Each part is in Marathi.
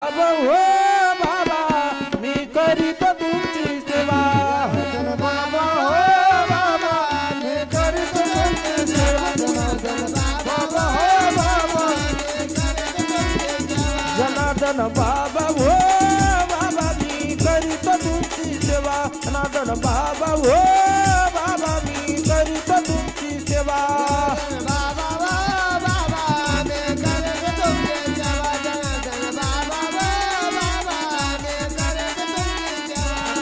बाबा हो बाबा मी करीत तुमची सेवा। बाबा हो बाबा मी करीत तुमची सेवा। बाबा हो बाबा जनार्दन बाबा हो बाबा मी करीत तुमची सेवा। जनार्दन बाबा हो बाबा मी करीत तुमची सेवा।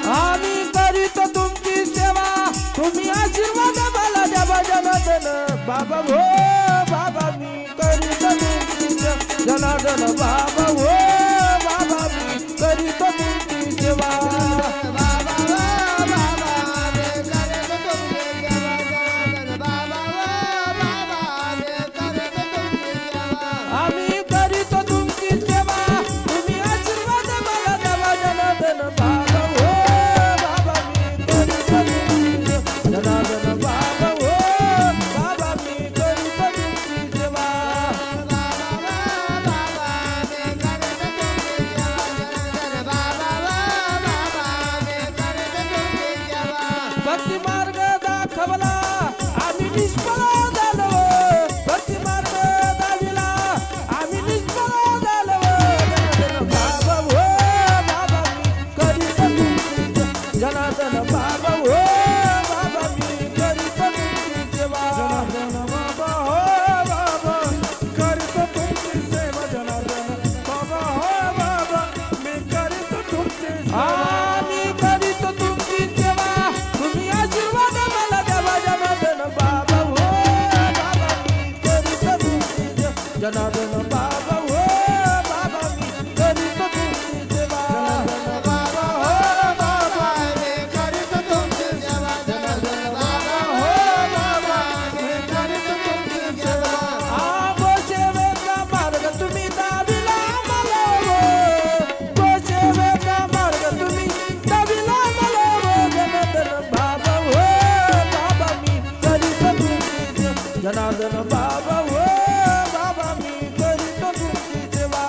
आम्ही करीत तुमची सेवा तुम्ही आशीर्वाद मला द्यावा। जनार्दन बाबा हो बाबा मी करीत तुमची सेवा। जनार्दन बाबा हो बाबा मी करीत तुमची सेवा। आम्ही करीत तुमची सेवा तुम्ही आशीर्वाद मला द्यावा। जनार्दन बाबा हो बाबा मी करीत तुमची सेवा। जनार्दन बाबा हो बाबा मी करीत तुमची सेवा। भक्ती मार्ग दाखवला आम्ही निष्फळ झालो। भक्ती मार्ग दाविला आम्ही निष्फळ झालो। जनार्दन बाबा हो बाबा मी करीत तुमची सेवा। जनार्दन बाबा हो बाबा मी करीत तुमची सेवा। जनार्दन बाबा हो बाबा करीत तुमची सेवा। जनार्दन बाबा हो बाबा मी करीत तुमची सेवा। आम्ही करीत तुमची सेवा तुम्ही आशीर्वाद मला द्यावा। जनार्दन बाबा हो बाबा मी करीत तुमची सेवा। जनार्दन बाबा हो बाबा मी करीत तुमची सेवा। बाबा हो बाबा मी करीत तुमची सेवा। जनार्दन बाबा हो बाबा मी करीत तुमची सेवा। गोसेवेचा मार्ग तुम्ही दाविला मला हो। गोसेवेचा मार्ग तुम्ही दाविला मला हो। जनार्दन बाबा हो बाबा मी करीत तुमची सेवा। जनार्दन बाबा हो बाबा मी करीत तुमची सेवा।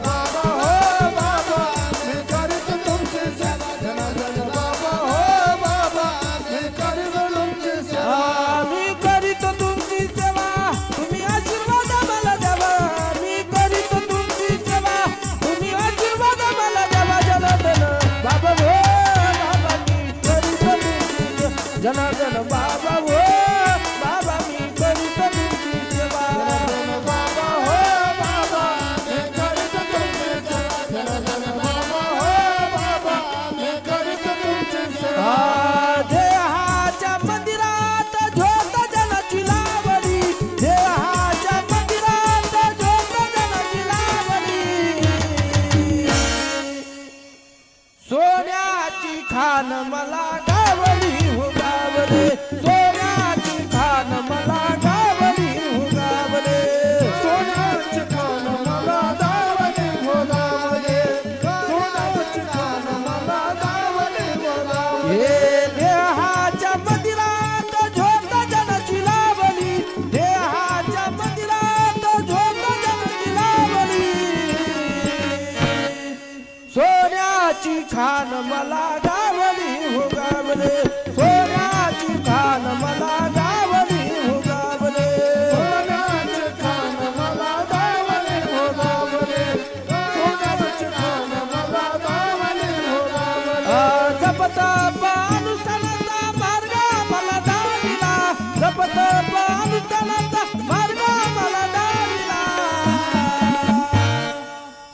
बाबा हो बाबा मी करीत तुमची सेवा। जनार्दन बाबा हो बाबा मी करीत तुमची सेवा। आम्ही करीत तुमची सेवा तुम्ही आशीर्वाद मला द्यावा। मी करीत तुमची सेवा तुम्ही आशीर्वाद मला द्यावा। जनार्दन बाबा हो बाबा मी करीत तुमची सेवा। जनार्दन बाबा हो बाबा मी करीत तुमची सेवा। बाबा हो बाबा मी करीत तुमची सेवा। जनार्दन बाबा हो बाबा मी करीत तुमची सेवा। देहाच्या मंदिरात ज्योत जनाची लावली। देहाच्या मंदिरात ज्योत जनाची लावली। सोन्याची खान मला गावली हो गावले। सोन्याची खान मला गावली हो गावले। सोन्याची खान मला गावली हो गावले। सोन्याची खान मला गावली हो गावले। हे देहाच्या मंदिरात ज्योत जनाची लावली। देहाच्या मंदिरात ज्योत जनाची लावली। सोन्याची खान मला गावली हो गावले। सोन्याची खान मला गावली हो गावले। सोन्याची खान मला गावली हो गावले। सोन्याची खान मला गावली हो गावले। जपतप अनुष्ठानाचा मार्ग मला दाविला। जपतप अनुष्ठानाचा मार्ग मला दाविला।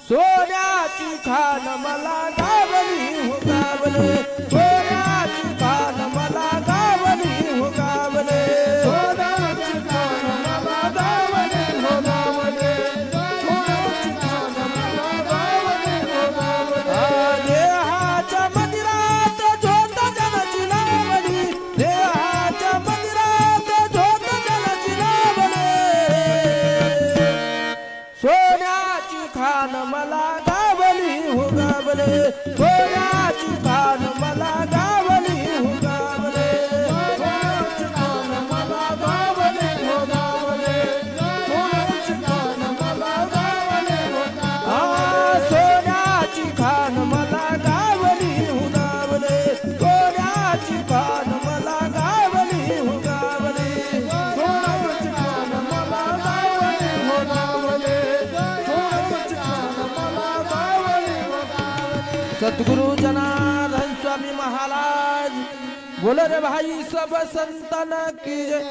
सोन्याची खान मला गावली हो गावले। सोन्याची खान मला गावली हो गावले। सोन्याची खान मला गावली हो गावले। सोन्याची खान मला गावली हो गावले। देहाच्या मंदिरात ज्योत जनाची लावली। देहाच्या मंदिरात ज्योत जनाची लावली। सोन्याची खान मला गावली हो गावले। सोन्याची खान मला गावली हो गावले। सोन्याची खान मला गावली हो गावले। सोन्याची खान मला गावली हो गावले। सोन्याची खान मला गावली हुनावले सोन्याची खान मला गावली हुनावले सोन्याची खान मला गावली हुनावले सोन्याची खान मला गावली हुनावले सद्गुरु जनार्दन स्वामी महाराज बोलो रे भाई सब संतन की जय।